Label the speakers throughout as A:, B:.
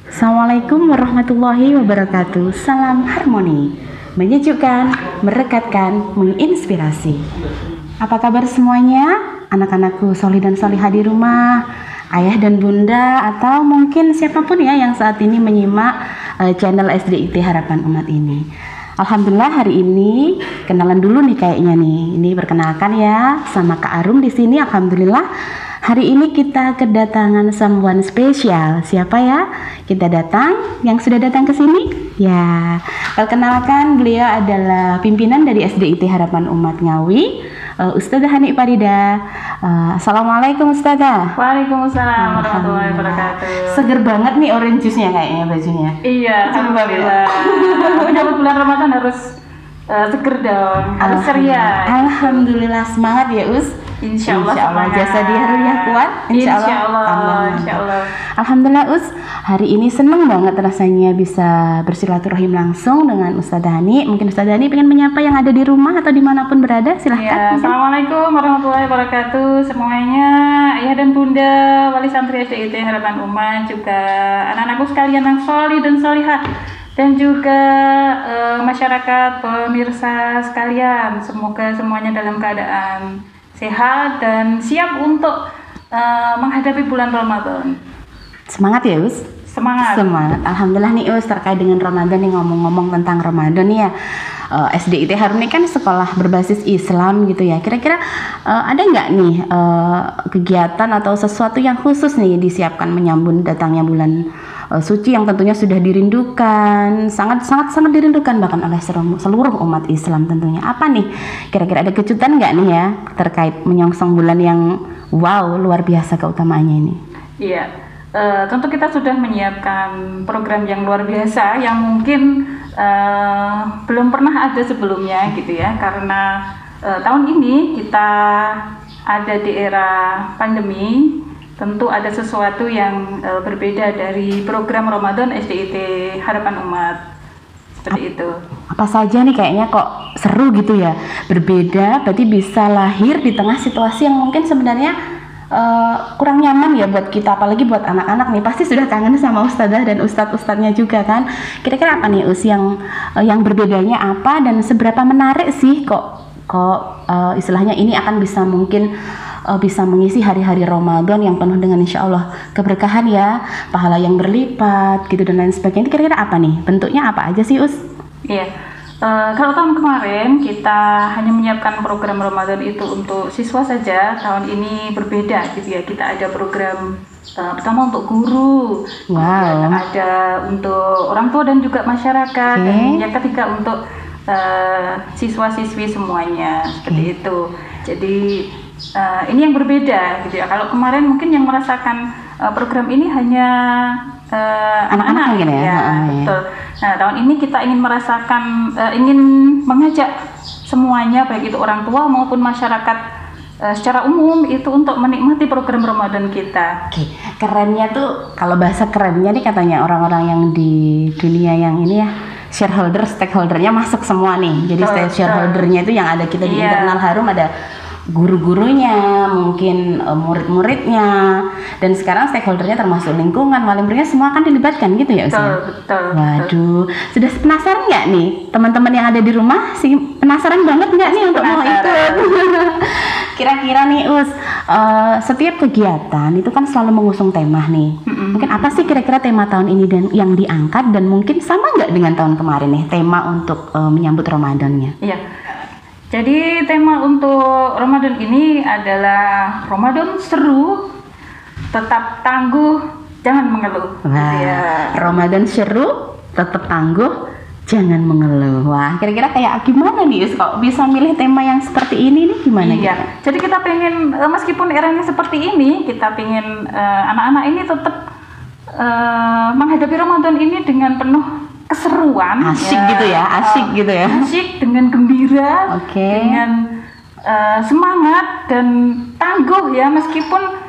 A: Assalamualaikum warahmatullahi wabarakatuh. Salam harmoni, menyejukkan, merekatkan, menginspirasi. Apa kabar semuanya? Anak-anakku solih dan solihah di rumah, ayah dan bunda, atau mungkin siapapun ya yang saat ini menyimak channel SDIT Harapan Umat ini. Alhamdulillah hari ini kenalan dulu nih kayaknya nih. Ini perkenalkan ya sama Kak Arum di sini. Alhamdulillah hari ini kita kedatangan someone spesial. Siapa ya? Kita datang, yang sudah datang ke sini? Ya, perkenalkan beliau adalah pimpinan dari SDIT Harapan Umat Ngawi, Ustazah Hani Farida. Assalamualaikum Ustazah.
B: Waalaikumsalam warahmatullahi wabarakatuh.
A: Seger banget nih orange juice-nya kayaknya bajunya.
B: Iya, alhamdulillah. Menyambut bulan Ramadan harus seger dong, harus ceria.
A: Alhamdulillah, semangat ya Us.
B: Insya Allah
A: jasa dia harusnya kuat.
B: Insya Allah.
A: Alhamdulillah Us, hari ini seneng banget rasanya bisa bersilaturahim langsung dengan Ustazah Hani. Mungkin Ustazah Hani pengen menyapa yang ada di rumah atau dimanapun berada, silahkan.
B: Ya, Assalamualaikum warahmatullahi wabarakatuh semuanya, ayah dan bunda, wali santri SDIT Harapan Umat, juga anak-anakku sekalian yang solih dan solihah, dan juga masyarakat pemirsa sekalian. Semoga semuanya dalam keadaan sehat dan siap untuk menghadapi bulan Ramadan.
A: Semangat ya Us.
B: Semangat.
A: Alhamdulillah nih Us, terkait dengan Ramadan nih, ngomong-ngomong tentang Ramadan nih ya, SDIT Harum ini kan sekolah berbasis Islam gitu ya. Kira-kira ada nggak nih kegiatan atau sesuatu yang khusus nih disiapkan menyambut datangnya bulan suci yang tentunya sudah dirindukan, sangat dirindukan bahkan oleh seluruh umat Islam tentunya. Apa nih kira-kira, ada kejutan nggak nih ya terkait menyongsong bulan yang wow luar biasa keutamaannya ini?
B: Iya, tentu kita sudah menyiapkan program yang luar biasa yang mungkin belum pernah ada sebelumnya gitu ya, karena tahun ini kita ada di era pandemi. Tentu ada sesuatu yang berbeda dari program Ramadan SDIT Harapan Umat. Seperti itu.
A: Apa saja nih, kayaknya kok seru gitu ya. Berbeda berarti bisa lahir di tengah situasi yang mungkin sebenarnya kurang nyaman ya buat kita, apalagi buat anak-anak nih. Pasti sudah kangen sama ustazah dan ustadz-ustadznya juga kan. Kira-kira apa nih Us yang berbedanya apa, dan seberapa menarik sih kok istilahnya ini akan bisa mungkin bisa mengisi hari-hari Ramadan yang penuh dengan insya Allah keberkahan ya, pahala yang berlipat gitu dan lain sebagainya. Kira-kira apa nih, bentuknya apa aja sih Us?
B: Iya, kalau tahun kemarin kita hanya menyiapkan program Ramadan itu untuk siswa saja. Tahun ini berbeda gitu ya, kita ada program pertama untuk guru, ada untuk orang tua dan juga masyarakat, dan yang ketiga untuk siswa-siswi semuanya, seperti itu. Jadi ini yang berbeda gitu ya. Kalau kemarin mungkin yang merasakan program ini hanya anak-anak gitu ya. Betul. Nah, tahun ini kita ingin merasakan, ingin mengajak semuanya, baik itu orang tua maupun masyarakat secara umum itu untuk menikmati program Ramadan kita.
A: Oke, kerennya tuh, kalau bahasa kerennya nih katanya orang-orang yang di dunia yang ini ya, stakeholdernya masuk semua nih. Jadi shareholdernya itu yang ada kita di internal Harum, ada guru-gurunya, mungkin murid-muridnya, dan sekarang stakeholdernya termasuk lingkungan, wali muridnya, semua akan dilibatkan gitu ya Us?
B: Betul.
A: Waduh, sudah penasaran nggak nih teman-teman yang ada di rumah? Penasaran banget nggak nih untuk mau ikut? Kira-kira nih Us, setiap kegiatan itu kan selalu mengusung tema nih. Mungkin apa sih kira-kira tema tahun ini dan yang diangkat, dan mungkin sama nggak dengan tahun kemarin nih tema untuk menyambut Ramadannya?
B: Iya. Jadi tema untuk Ramadan ini adalah Ramadan seru, tetap tangguh, jangan mengeluh.
A: Wah, Ramadan seru, tetap tangguh, jangan mengeluh. Wah, kira-kira kayak gimana nih Us, kok bisa milih tema yang seperti ini nih, gimana?
B: Iya, jadi kita pengen, meskipun eranya seperti ini, kita pengen anak-anak ini tetap menghadapi Ramadan ini dengan penuh keseruan,
A: asik gitu ya,
B: asik dengan gembira, dengan semangat dan tangguh ya, meskipun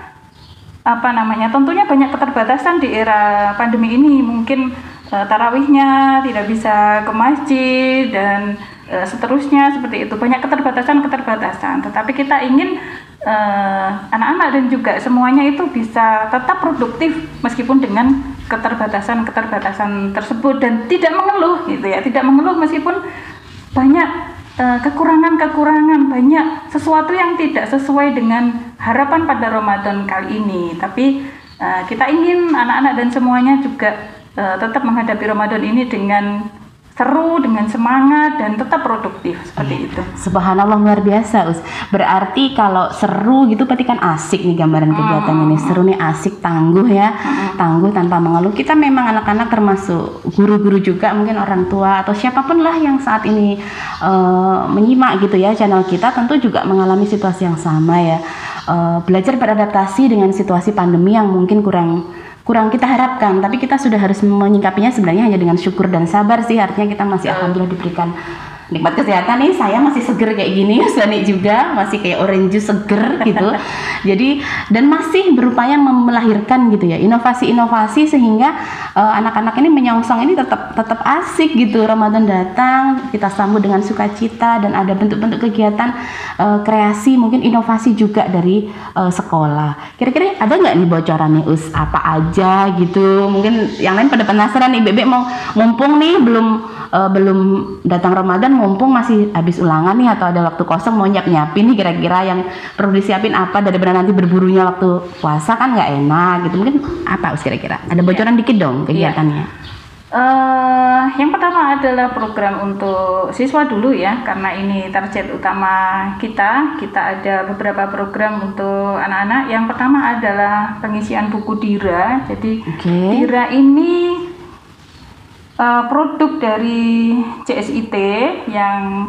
B: tentunya banyak keterbatasan di era pandemi ini. Mungkin tarawihnya tidak bisa ke masjid dan seterusnya seperti itu, banyak keterbatasan. Tetapi kita ingin anak-anak dan juga semuanya itu bisa tetap produktif meskipun dengan keterbatasan tersebut, dan tidak mengeluh gitu ya, tidak mengeluh meskipun banyak kekurangan-kekurangan, banyak sesuatu yang tidak sesuai dengan harapan pada Ramadan kali ini. Tapi kita ingin anak-anak dan semuanya juga tetap menghadapi Ramadan ini dengan seru, dengan semangat, dan tetap produktif seperti itu.
A: Subhanallah, luar biasa Us. Berarti kalau seru gitu berarti kan asik nih gambaran kegiatannya nih. Seru nih, asik, tangguh ya. Tangguh tanpa mengeluh. Kita memang anak-anak termasuk guru-guru juga, mungkin orang tua atau siapapun lah yang saat ini menyimak gitu ya channel kita, tentu juga mengalami situasi yang sama ya. Belajar beradaptasi dengan situasi pandemi yang mungkin kurang kita harapkan, tapi kita sudah harus menyikapinya sebenarnya hanya dengan syukur dan sabar sih. Artinya kita masih alhamdulillah diberikan nikmat kesehatan nih. Saya masih seger kayak gini, Sani juga masih kayak orange juice seger gitu. Jadi dan masih berupaya melahirkan gitu ya inovasi-inovasi sehingga anak-anak ini menyongsong ini tetap asik gitu. Ramadan datang, kita sambut dengan sukacita dan ada bentuk-bentuk kegiatan kreasi, mungkin inovasi juga dari sekolah. Kira-kira ada nggak nih bocoran nih Us, apa aja gitu? Mungkin yang lain pada penasaran nih, Bebek mau mumpung nih belum datang Ramadan, mumpung masih habis ulangan nih atau ada waktu kosong mau nyiapin nih, kira-kira yang perlu disiapin apa daripada nanti berburunya waktu puasa kan nggak enak gitu. Mungkin apa Us kira-kira? Ada bocoran dikit dong kegiatannya.
B: Yang pertama adalah program untuk siswa dulu ya, karena ini target utama kita ada beberapa program untuk anak-anak. Yang pertama adalah pengisian buku Dira. Jadi Dira ini produk dari CSIT yang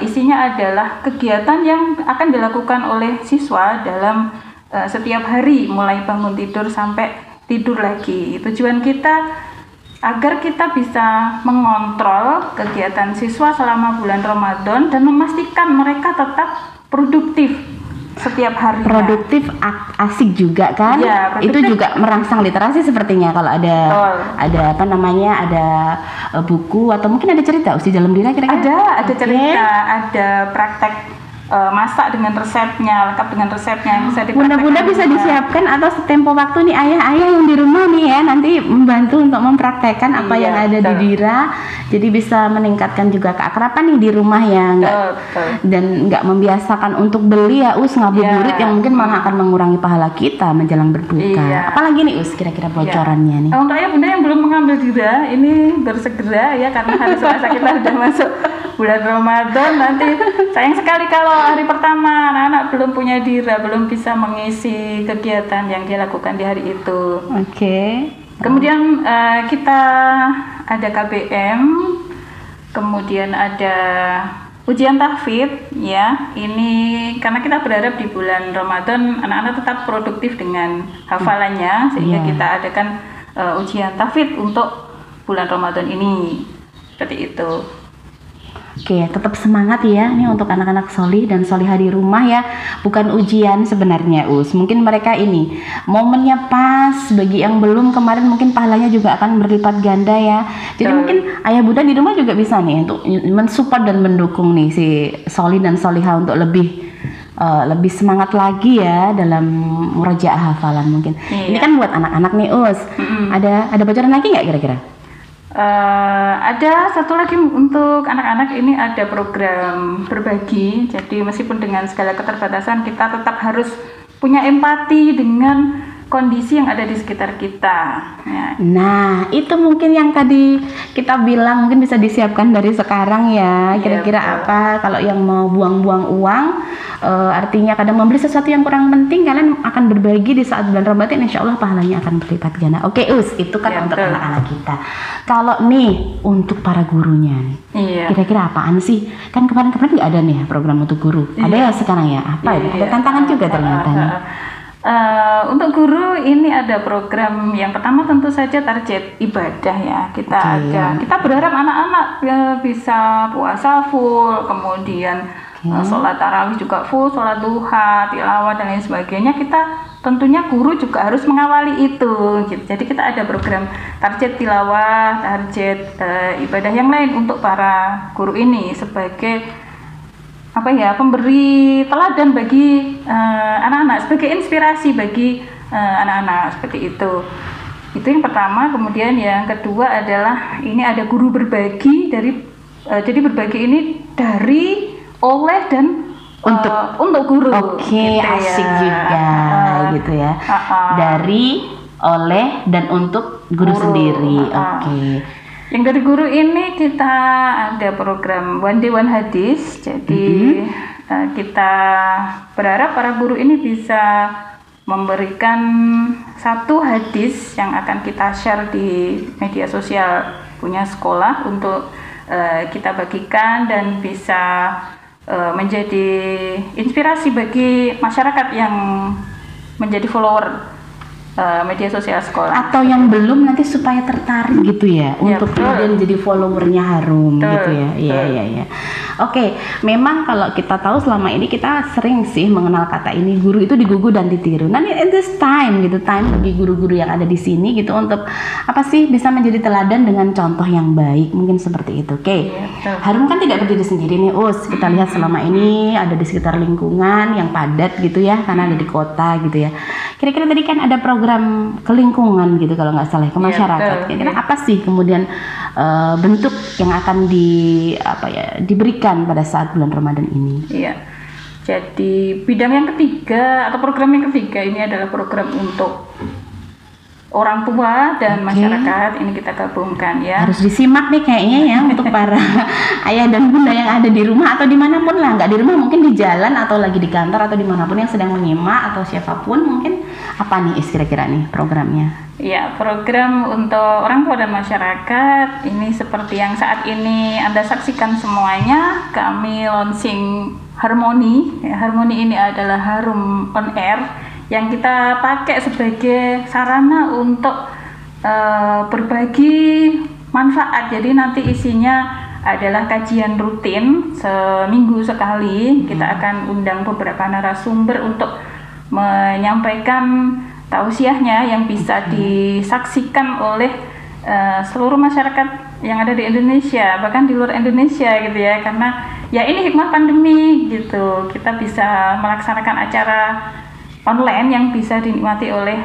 B: isinya adalah kegiatan yang akan dilakukan oleh siswa dalam setiap hari, mulai bangun tidur sampai tidur lagi. Tujuan kita agar kita bisa mengontrol kegiatan siswa selama bulan Ramadan dan memastikan mereka tetap produktif setiap hari.
A: Produktif, asik juga kan? Ya, itu juga merangsang literasi sepertinya kalau ada apa namanya, ada buku atau mungkin ada cerita di dalam Dira kira-kira?
B: Ada cerita, ada praktek masak dengan resepnya, lengkap dengan resepnya yang bisa dipraktekkan.
A: Bunda-bunda bisa disiapkan atau setempo waktu nih ayah-ayah yang di rumah nih ya, nanti membantu untuk mempraktekkan apa yang ada di Dira. Jadi bisa meningkatkan juga keakraban nih di rumah ya, dan nggak membiasakan untuk beli ya Us, ngabuburit yang mungkin malah akan mengurangi pahala kita menjelang berbuka. Apalagi nih Us kira-kira bocorannya nih?
B: Untuk ayah bunda yang belum mengambil Dira, ini bersegera ya, karena hari Selasa kita sudah masuk bulan Ramadan. Nanti sayang sekali kalau hari pertama anak-anak belum punya Dira, belum bisa mengisi kegiatan yang dilakukan di hari itu. Kemudian kita ada KBM, kemudian ada ujian tahfidz ya. Ini karena kita berharap di bulan Ramadan anak-anak tetap produktif dengan hafalannya, sehingga kita adakan ujian tahfidz untuk bulan Ramadan ini. Seperti itu.
A: Oke, tetap semangat ya nih untuk anak-anak solih dan solihah di rumah ya. Bukan ujian sebenarnya Us, mungkin mereka ini momennya pas. Bagi yang belum kemarin mungkin pahalanya juga akan berlipat ganda ya. Jadi mungkin ayah bunda di rumah juga bisa nih untuk mensupport dan mendukung nih si solih dan solihah untuk lebih semangat lagi ya dalam murajaah hafalan mungkin. Ini kan buat anak-anak nih Us. Ada bocoran lagi nggak kira-kira?
B: Ada satu lagi untuk anak-anak, ini ada program berbagi. Jadi meskipun dengan segala keterbatasan, kita tetap harus punya empati dengan kondisi yang ada di sekitar kita ya. Nah
A: itu mungkin yang tadi kita bilang mungkin bisa disiapkan dari sekarang ya. Kira-kira apa kalau yang mau buang-buang uang, artinya kadang membeli sesuatu yang kurang penting, kalian akan berbagi di saat bulan Ramadan, insya Allah pahalanya akan berlipat ganda. Oke Us, itu kan untuk anak-anak kita. Kalau nih untuk para gurunya nih, kira-kira apaan sih? Kan kemarin-kemarin nggak ada nih program untuk guru. Ada ya sekarang ya? Apa itu? Ada tantangan juga ternyata nih.
B: Untuk guru ini ada program yang pertama tentu saja target ibadah ya. Kita berharap anak-anak bisa puasa full, kemudian sholat tarawih juga full, sholat duha, tilawah dan lain sebagainya. Kita tentunya guru juga harus mengawali itu gitu. Jadi kita ada program target tilawah, target ibadah yang lain untuk para guru ini sebagai pemberi teladan bagi anak-anak, sebagai inspirasi bagi anak-anak, seperti itu. Itu yang pertama. Kemudian yang kedua adalah ini ada guru berbagi jadi berbagi ini dari, oleh, dan untuk guru.
A: Oke,
B: gitu
A: asik
B: ya.
A: juga gitu ya. Dari, oleh, dan untuk guru sendiri. Oke.
B: Yang dari guru ini kita ada program One Day One Hadis. Jadi kita berharap para guru ini bisa memberikan satu hadis yang akan kita share di media sosial punya sekolah untuk kita bagikan dan bisa menjadi inspirasi bagi masyarakat yang menjadi follower media sosial sekolah,
A: atau yang belum nanti supaya tertarik gitu ya, untuk kemudian jadi followernya Harum. Gitu ya. Iya. Oke, memang kalau kita tahu selama ini kita sering sih mengenal kata ini, guru itu digugu dan ditiru. Nah, in this time gitu, time bagi guru-guru yang ada di sini gitu untuk apa sih, bisa menjadi teladan dengan contoh yang baik, mungkin seperti itu. Oke. Harum kan tidak berdiri sendiri nih, kita lihat selama ini ada di sekitar lingkungan yang padat gitu ya, karena ada di kota gitu ya. Kira-kira tadi kan ada program ke lingkungan gitu kalau nggak salah, ke masyarakat. Kira-kira apa sih kemudian bentuk yang akan diberikan pada saat bulan Ramadan ini?
B: Iya. Jadi bidang yang ketiga atau program yang ketiga ini adalah program untuk orang tua dan masyarakat. Ini kita gabungkan ya.
A: Harus disimak nih kayaknya ya untuk para ayah dan bunda yang ada di rumah atau dimanapun lah, nggak di rumah mungkin di jalan atau lagi di kantor atau dimanapun yang sedang menyimak atau siapapun mungkin. Apa nih kira-kira nih programnya?
B: Ya, program untuk orang tua dan masyarakat ini seperti yang saat ini Anda saksikan semuanya, kami launching Harmoni. Harmoni ini adalah Harum on Air yang kita pakai sebagai sarana untuk berbagi manfaat. Jadi nanti isinya adalah kajian rutin seminggu sekali. Kita akan undang beberapa narasumber untuk menyampaikan tausiahnya yang bisa disaksikan oleh seluruh masyarakat yang ada di Indonesia, bahkan di luar Indonesia gitu ya, karena ya ini hikmah pandemi gitu, kita bisa melaksanakan acara online yang bisa dinikmati oleh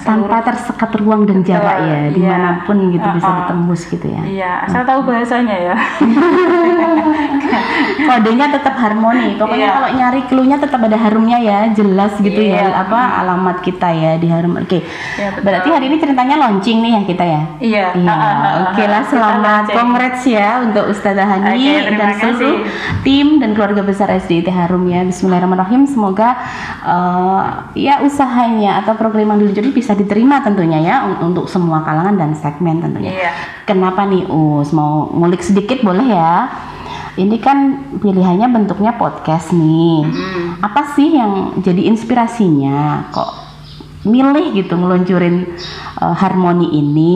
A: tanpa tersekat ruang dan jarak ya, dimanapun gitu bisa ditembus gitu ya.
B: Iya, asal tahu bahasanya ya.
A: Kodenya tetap Harmoni. Pokoknya kalau nyari clue-nya tetap ada Harumnya ya, jelas gitu ya, alamat kita ya di Harum. Oke. Berarti hari ini ceritanya launching nih ya kita ya.
B: Iya.
A: Oke lah, selamat congrats ya untuk Ustazah Hani dan seluruh tim dan keluarga besar SDIT Harum ya. Bismillahirrahmanirrahim. Semoga ya usahanya atau program yang diluncurkan bisa diterima tentunya ya untuk semua kalangan dan segmen tentunya. Kenapa nih mau ngulik sedikit boleh ya? Ini kan pilihannya bentuknya podcast nih. Apa sih yang jadi inspirasinya kok milih gitu ngeluncurin Harmoni ini?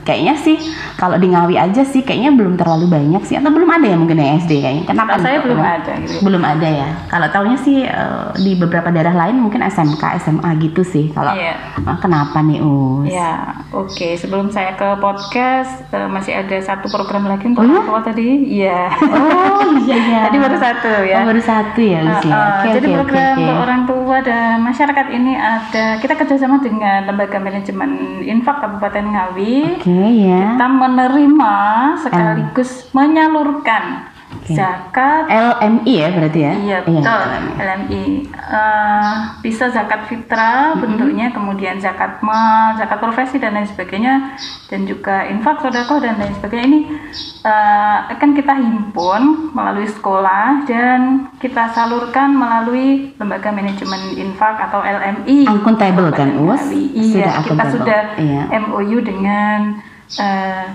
A: Kayaknya sih kalau di Ngawi aja sih kayaknya belum terlalu banyak sih, atau belum ada ya mungkin ya SD kayaknya. Kenapa?
B: Saya belum ada gitu.
A: Belum ada ya. Kalau taunya sih di beberapa daerah lain mungkin SMK, SMA gitu sih. Kalau kenapa nih
B: Ya, oke. Sebelum saya ke podcast masih ada satu program lagi untuk orang tua tadi. Iya. Tadi baru satu ya.
A: Baru satu ya usia.
B: Jadi program untuk orang tua dan masyarakat ini ada, kita kerjasama dengan Lembaga Manajemen Infak Kabupaten Ngawi. Kita menerima sekaligus menyalurkan zakat
A: LMI ya berarti ya?
B: Iya betul, LMI. Bisa zakat fitrah bentuknya, kemudian zakat mal, zakat profesi dan lain sebagainya, dan juga infak, sedekah dan lain sebagainya. Ini akan kita himpun melalui sekolah dan kita salurkan melalui Lembaga Manajemen Infak atau LMI.
A: Akuntabel kan
B: Iya, kita sudah MOU dengan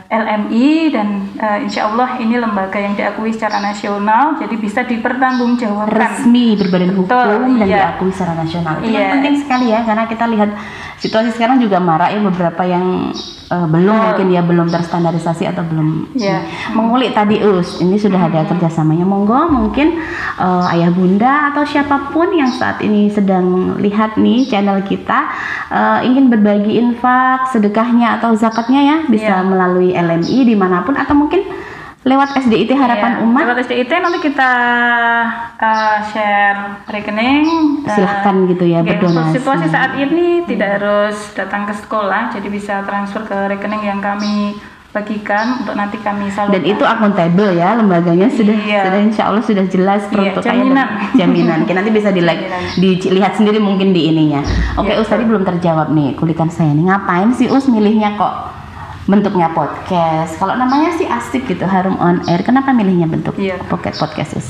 B: LMI dan insya Allah ini lembaga yang diakui secara nasional, jadi bisa dipertanggungjawabkan,
A: resmi berbadan hukum dan diakui secara nasional. Itu penting sekali ya, karena kita lihat situasi sekarang juga marak ya, beberapa yang belum terstandarisasi atau belum mengulik tadi ini sudah ada kerjasamanya. Monggo mungkin ayah bunda atau siapapun yang saat ini sedang lihat nih channel kita ingin berbagi infak, sedekahnya atau zakatnya ya bisa melalui LMI dimanapun, atau mungkin lewat SDIT Harapan
B: Iya,
A: Umat.
B: lewat SDIT nanti kita share rekening.
A: Silahkan gitu ya,
B: Oke,
A: berdonasi.
B: untuk situasi saat ini tidak harus datang ke sekolah, jadi bisa transfer ke rekening yang kami bagikan untuk nanti kami salurkan.
A: Dan itu akuntabel ya, lembaganya sudah insya Allah sudah jelas
B: jaminan.
A: Jaminan. Oke, nanti bisa dilihat sendiri mungkin di ininya. Oke, Us tadi belum terjawab nih kulikan saya nih, ngapain sih Us milihnya kok bentuknya podcast? Kalau namanya sih asik gitu, Harum on Air. Kenapa milihnya bentuk podcast Us?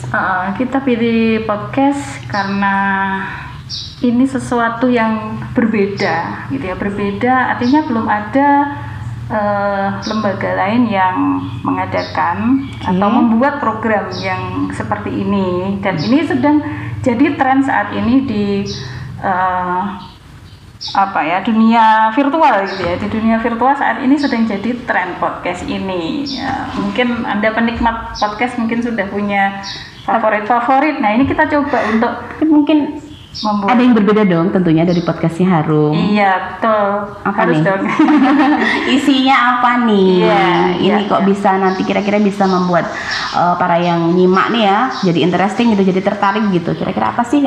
B: Kita pilih podcast karena ini sesuatu yang berbeda gitu ya, berbeda artinya belum ada lembaga lain yang mengadakan atau membuat program yang seperti ini, dan ini sedang jadi tren saat ini di dunia virtual gitu ya. Di dunia virtual saat ini sedang jadi tren podcast ini ya. Mungkin Anda penikmat podcast mungkin sudah punya favorit. Nah, ini kita coba untuk
A: mungkin ada yang berbeda dong tentunya dari podcastnya Harum.
B: Iya, betul. Harus dong.
A: Isinya apa nih? Ini kok bisa nanti kira-kira bisa membuat para yang nyimak nih ya jadi interesting gitu, jadi tertarik gitu. Kira-kira apa sih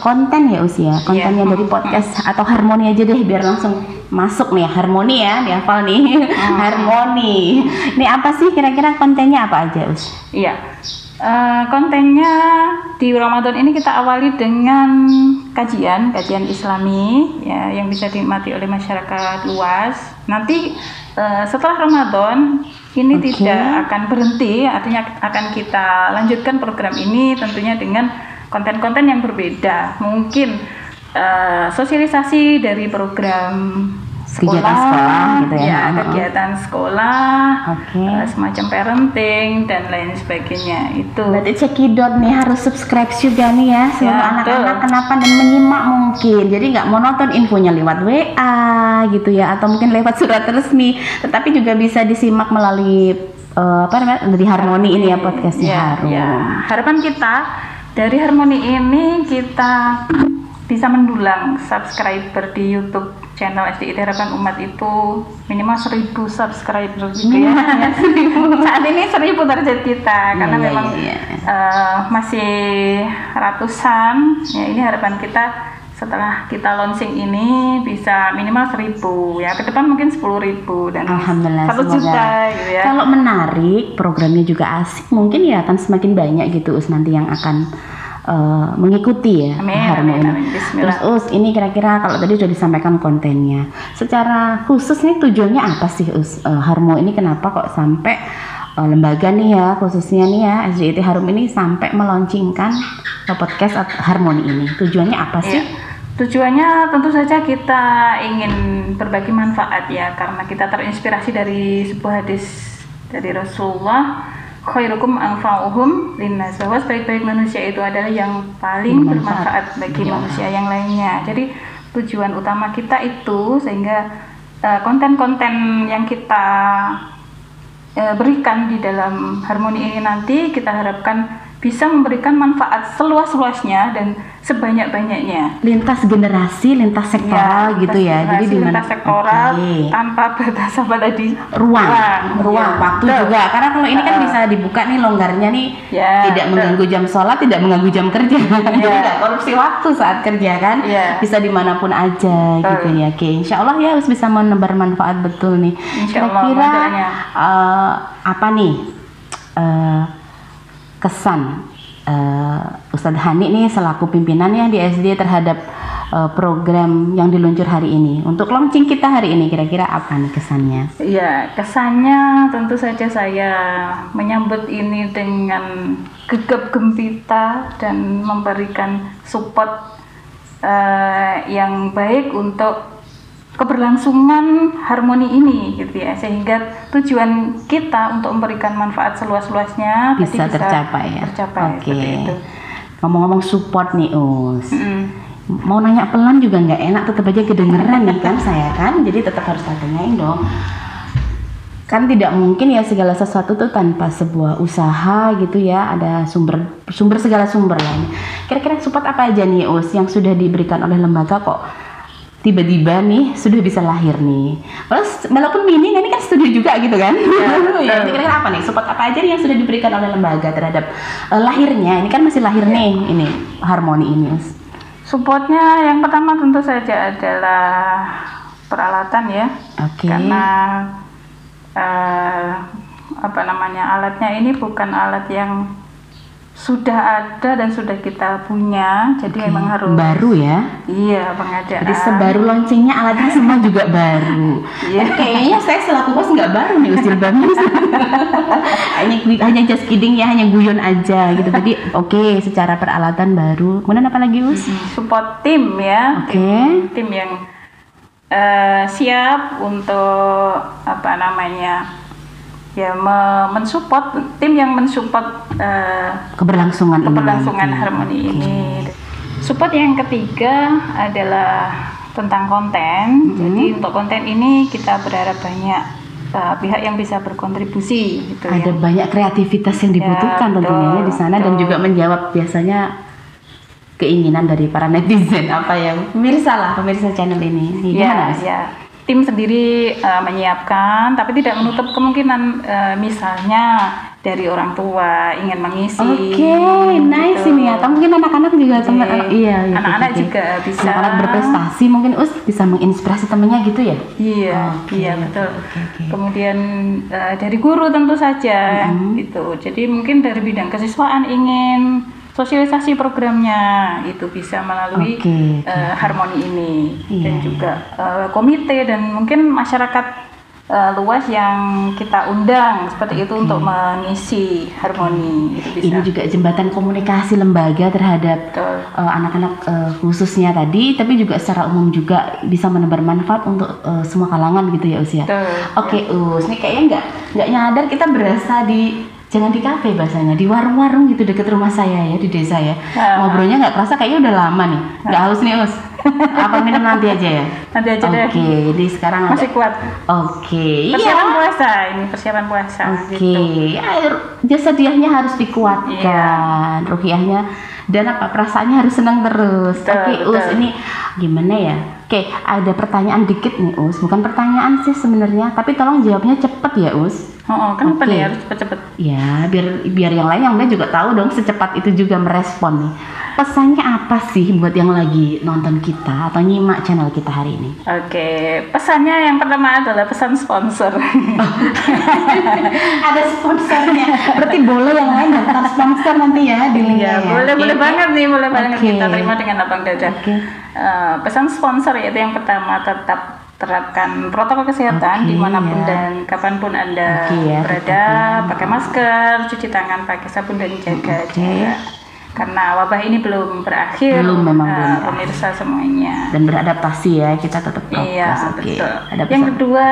A: konten ya usia kontennya dari podcast atau Harmoni aja deh biar langsung masuk nih, Harmoni ya, dihafal nih. Harmoni. Ini apa sih kira-kira kontennya apa aja Us?
B: Iya. Kontennya di Ramadan ini kita awali dengan kajian Islami ya, yang bisa dinikmati oleh masyarakat luas. Nanti setelah Ramadan ini tidak akan berhenti, artinya akan kita lanjutkan program ini tentunya dengan konten-konten yang berbeda. Mungkin sosialisasi dari program
A: kegiatan sekolah gitu ya,
B: kegiatan sekolah, semacam parenting dan lain sebagainya. Itu
A: berarti cekidot nih harus subscribe juga nih ya seluruh anak-anak, kenapa, dan menyimak mungkin jadi nggak monoton infonya lewat WA gitu ya, atau mungkin lewat surat resmi, tetapi juga bisa disimak melalui dari Harmoni ini ya, podcastnya Harum.
B: Harapan kita dari Harmoni ini kita bisa mendulang subscriber di YouTube channel SDIT Harapan Umat itu minimal 1.000 subscriber gitu ya. Saat ini 1.000 target kita karena memang masih ratusan ya. Ini harapan kita setelah kita launching ini bisa minimal 1.000 ya, ke depan mungkin 10.000 dan
A: alhamdulillah
B: 1 juta gitu ya.
A: Kalau menarik, programnya juga asik, mungkin ya akan semakin banyak gitu Us nanti yang akan mengikuti ya Harmoni. Terus ini kira-kira kalau tadi sudah disampaikan kontennya, secara khusus nih tujuannya apa sih Us? Harmoni ini kenapa kok sampai lembaga nih ya, khususnya nih ya SDIT Harum ini sampai meluncurkan podcast Harmoni ini? Tujuannya apa sih?
B: Tujuannya tentu saja kita ingin berbagi manfaat ya, karena kita terinspirasi dari sebuah hadis dari Rasulullah, khairukum anfa'uhum linnas, bahwa sebaik-baik manusia itu adalah yang paling bermanfaat bagi manusia yang lainnya. Jadi tujuan utama kita itu, sehingga konten-konten yang kita berikan di dalam Harmoni ini nanti kita harapkan bisa memberikan manfaat seluas-luasnya dan sebanyak-banyaknya,
A: lintas generasi, lintas sektoral gitu ya. Jadi di
B: lintas sektoral tanpa batas tadi
A: ruang waktu juga, karena kalau ini kan bisa dibuka nih longgarnya nih, tidak mengganggu jam sholat, tidak mengganggu jam kerja, jadi nggak korupsi waktu saat kerja kan, bisa dimanapun aja gitu ya. Oke, insya Allah ya bisa menebar manfaat betul nih. Kira-kira apa nih kesan Ustadz Hani nih selaku pimpinannya di SD terhadap program yang diluncur hari ini, untuk launching kita hari ini, kira-kira apa nih kesannya?
B: Ya, kesannya tentu saja saya menyambut ini dengan gegap gempita dan memberikan support yang baik untuk keberlangsungan Harmoni ini gitu ya, sehingga tujuan kita untuk memberikan manfaat seluas-luasnya
A: bisa tercapai ya.
B: Oke.
A: Ngomong-ngomong support nih Us, mau nanya pelan juga nggak enak, tetap aja kedengeran nih kan saya kan, jadi tetap harus tanyain dong. Kan tidak mungkin ya segala sesuatu tuh tanpa sebuah usaha gitu ya, ada sumber segala sumber lain. Kira-kira support apa aja nih Us yang sudah diberikan oleh lembaga kok tiba-tiba nih sudah bisa lahir nih. Terus walaupun mini, ini kan studio juga gitu kan? Ya, kira-kira apa nih? Support apa aja yang sudah diberikan oleh lembaga terhadap lahirnya? Ini kan masih lahir nih, ini Harmony ini.
B: Supportnya yang pertama tentu saja adalah peralatan ya.
A: Oke.
B: Karena alatnya ini bukan alat yang sudah ada dan sudah kita punya, jadi memang harus
A: baru ya.
B: Iya, pengadaan.
A: Jadi sebaru launchingnya alatnya semua juga baru. Iya. Kayaknya saya selaku bos nggak baru nih jilbabnya. hanya just kidding ya, hanya guyon aja gitu. Tadi oke, secara peralatan baru. Kemudian apa lagi Us?
B: Support tim ya.
A: Oke.
B: Tim yang siap untuk mensupport, tim yang mensupport
A: keberlangsungan
B: Harmony ini. Support yang ketiga adalah tentang konten. Jadi untuk konten ini kita berharap banyak pihak yang bisa berkontribusi gitu.
A: Ada banyak kreativitas yang dibutuhkan tentunya di sana dan juga menjawab biasanya keinginan dari para netizen pemirsa channel ini.
B: Ya. Tim sendiri menyiapkan, tapi tidak menutup kemungkinan misalnya dari orang tua ingin mengisi.
A: Oke, nice ini ya. Atau mungkin anak-anak juga
B: anak-anak juga bisa.
A: Anak-anak berprestasi mungkin bisa menginspirasi temennya gitu ya.
B: Iya, betul. Kemudian dari guru tentu saja gitu. Jadi mungkin dari bidang kesiswaan ingin sosialisasi programnya itu bisa melalui Harmony ini dan juga komite dan mungkin masyarakat luas yang kita undang seperti itu untuk mengisi Harmony itu bisa.
A: Ini juga jembatan komunikasi lembaga terhadap anak-anak khususnya tadi, tapi juga secara umum juga bisa menebar manfaat untuk semua kalangan gitu ya Us ya. Oke Us, ini kayaknya nggak nyadar kita berasa jangan di kafe bahasanya, di warung-warung gitu deket rumah saya ya, di desa ya. Ngobrolnya nggak kerasa kayaknya udah lama nih, nggak haus nih Us. Apa minum nanti aja ya?
B: Nanti aja deh.
A: Oke, jadi sekarang
B: masih kuat. Persiapan puasa ini, persiapan puasa. Gitu.
A: Jasa diahnya harus dikuatkan, ruhiyahnya dan perasaannya harus senang terus. Us, ini gimana ya? Oke, ada pertanyaan dikit nih Us, bukan pertanyaan sih sebenarnya, tapi tolong jawabnya cepet ya Us.
B: Kenapa nih harus cepet-cepet?
A: Ya, biar yang lain juga tahu dong secepat itu juga merespon nih. Pesannya apa sih buat yang lagi nonton kita atau nyimak channel kita hari ini?
B: Oke, pesannya yang pertama adalah pesan sponsor.
A: Ada sponsornya. Berarti boleh yang lain daftar sponsor nanti ya di linknya.
B: Boleh banget nih, boleh banget kita terima dengan lapang dada. Pesan sponsor yaitu yang pertama, tetap terapkan protokol kesehatan dimanapun dan kapanpun Anda berada, pakai masker, cuci tangan pakai sabun dan jaga jarak. Karena wabah ini belum berakhir, pemirsa semuanya.
A: Dan beradaptasi ya, kita tetap prokes.
B: Iya, betul. Yang kedua,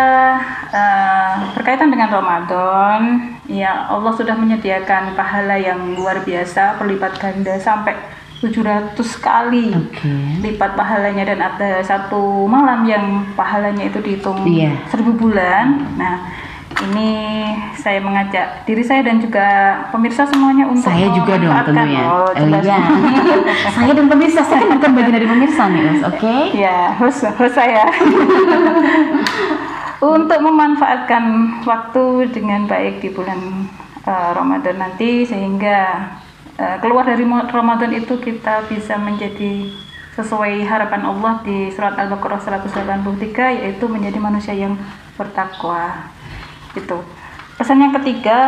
B: berkaitan dengan Ramadan, ya Allah sudah menyediakan pahala yang luar biasa, berlipat ganda sampai 700 kali lipat pahalanya, dan ada satu malam yang pahalanya itu dihitung 1000 bulan. Nah, ini saya mengajak diri saya dan juga pemirsa semuanya untuk
A: saya juga dong tentunya. Saya dan pemirsa, saya kan bukan bagian dari pemirsa nih Us, oke?
B: Ya, host saya. Untuk memanfaatkan waktu dengan baik di bulan Ramadan nanti, sehingga keluar dari Ramadan itu kita bisa menjadi sesuai harapan Allah di surat Al-Baqarah 183, yaitu menjadi manusia yang bertakwa. Itu. Pesan yang ketiga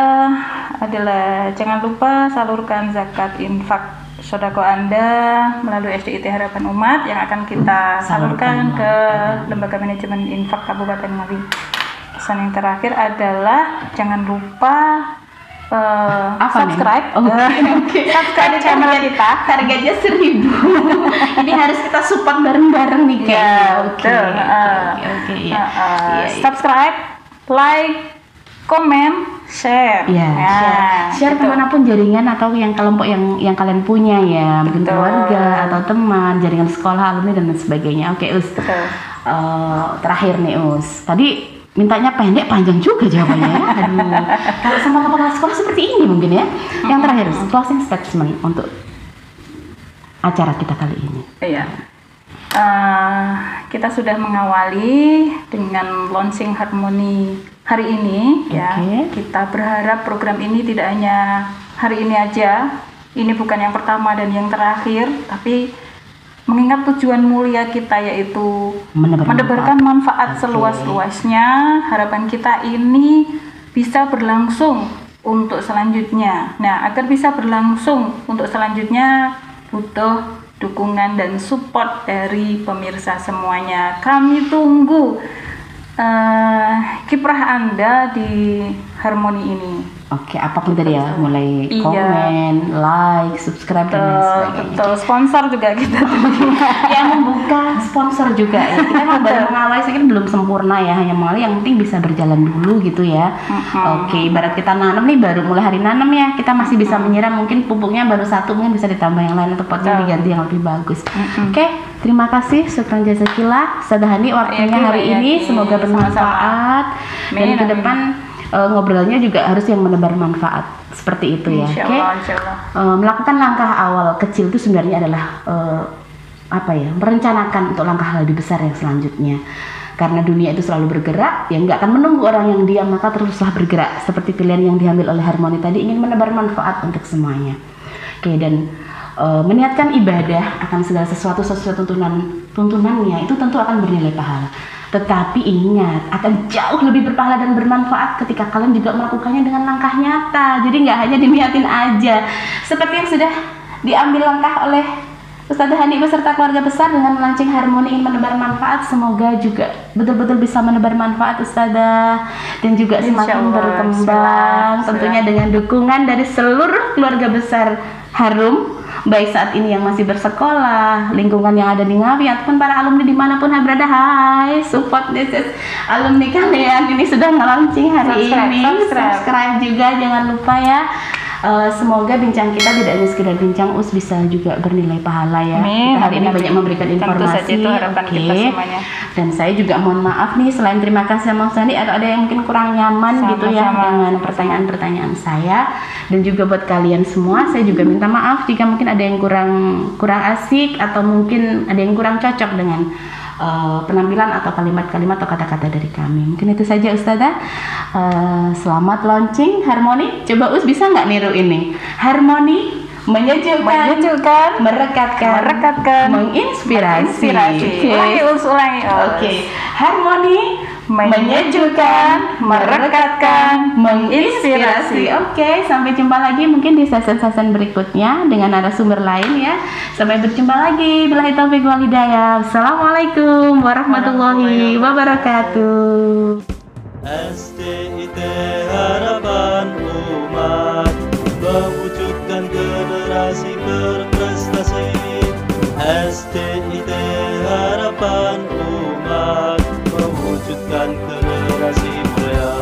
B: adalah jangan lupa salurkan zakat infak sodako Anda melalui SDIT Harapan Umat yang akan kita salurkan ke Lembaga Manajemen Infak Kabupaten Ngawi. Pesan yang terakhir adalah jangan lupa subscribe subscribe channel kita,
A: harganya 1.000. Ini harus kita support bareng-bareng nih
B: subscribe, like, komen, share.
A: Share kemanapun jaringan atau yang kelompok yang kalian punya ya, mungkin keluarga atau teman, jaringan sekolah, alumni dan sebagainya. Oke Us. Terakhir nih Us, tadi mintanya pendek, panjang juga jawabannya ya. Kalau sama kepala sekolah seperti ini mungkin ya. Yang terakhir, closing statement untuk acara kita kali ini.
B: kita sudah mengawali dengan launching Harmoni hari ini ya. Kita berharap program ini tidak hanya hari ini aja. Ini bukan yang pertama dan yang terakhir, tapi mengingat tujuan mulia kita yaitu menebarkan manfaat seluas-luasnya. Harapan kita ini bisa berlangsung untuk selanjutnya. Nah, agar bisa berlangsung untuk selanjutnya butuh dukungan dan support dari pemirsa semuanya. Kami tunggu kiprah Anda di Harmoni ini.
A: Oke, apapun tadi ya, mulai komen, like, subscribe dan lain sebagainya.
B: Betul, sponsor juga kita
A: yang membuka sponsor juga ya. Kita memang baru mengawali, saya kira belum sempurna ya, hanya mengawali yang penting bisa berjalan dulu gitu ya. Oke, ibarat kita nanam nih, baru mulai hari nanam ya, kita masih bisa menyiram, mungkin pupuknya baru satu, mungkin bisa ditambah yang lain atau potnya diganti yang lebih bagus. Oke, terima kasih, syukran jazakillah Ustadzah Hani waktunya hari ini, semoga bermanfaat dan ke depan ngobrolnya juga harus yang menebar manfaat seperti itu ya. Oke. Melakukan langkah awal kecil itu sebenarnya adalah merencanakan untuk langkah lebih besar yang selanjutnya. Karena dunia itu selalu bergerak, ya nggak akan menunggu orang yang diam, maka teruslah bergerak. Seperti pilihan yang diambil oleh Harmoni tadi, ingin menebar manfaat untuk semuanya. Oke, dan meniatkan ibadah akan segala sesuatu sesuai tuntunannya itu tentu akan bernilai pahala. Tetapi ingat, akan jauh lebih berpahala dan bermanfaat ketika kalian juga melakukannya dengan langkah nyata. Jadi nggak hanya diniatin aja. Seperti yang sudah diambil langkah oleh Ustadzah Hani beserta keluarga besar dengan launching Harmoni ingin menebar manfaat. Semoga juga betul-betul bisa menebar manfaat Ustadzah dan juga semakin berkembang. Tentunya dengan dukungan dari seluruh keluarga besar Harum, baik saat ini yang masih bersekolah, lingkungan yang ada di Ngawi, ataupun para alumni dimanapun berada. Hai, support this is alumni kalian ini sudah nge-launching hari ini. Subscribe juga, jangan lupa ya. Semoga bincang kita tidak hanya sekedar bincang bisa juga bernilai pahala ya. Kita hari ini banyak memberikan informasi.
B: Itu harapan kita semuanya.
A: Dan saya juga mohon maaf nih, selain terima kasih sama Sandi, atau ada yang mungkin kurang nyaman gitu ya dengan pertanyaan-pertanyaan saya. Dan juga buat kalian semua, saya juga minta maaf jika mungkin ada yang kurang asik atau mungkin ada yang kurang cocok dengan penampilan atau kalimat-kalimat atau kata-kata dari kami. Mungkin itu saja Ustadzah. Selamat launching Harmoni. Coba bisa nggak niru ini? Harmoni menyejukkan, merekatkan, menginspirasi.
B: Ulangi.
A: Oke. Harmoni menyejukkan, merekatkan, menginspirasi. Oke, sampai jumpa lagi mungkin di sesi-sesi berikutnya dengan narasumber lain ya. Sampai berjumpa lagi. Billahi taufiq wal hidayah. Assalamualaikum warahmatullahi wabarakatuh.
C: STIT harapan umat, mewujudkan generasi berprestasi. STIT harapan umat, mewujudkan generasi mulia,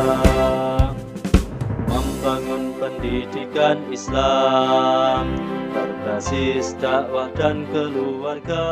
C: membangun pendidikan Islam berbasis dakwah dan keluarga.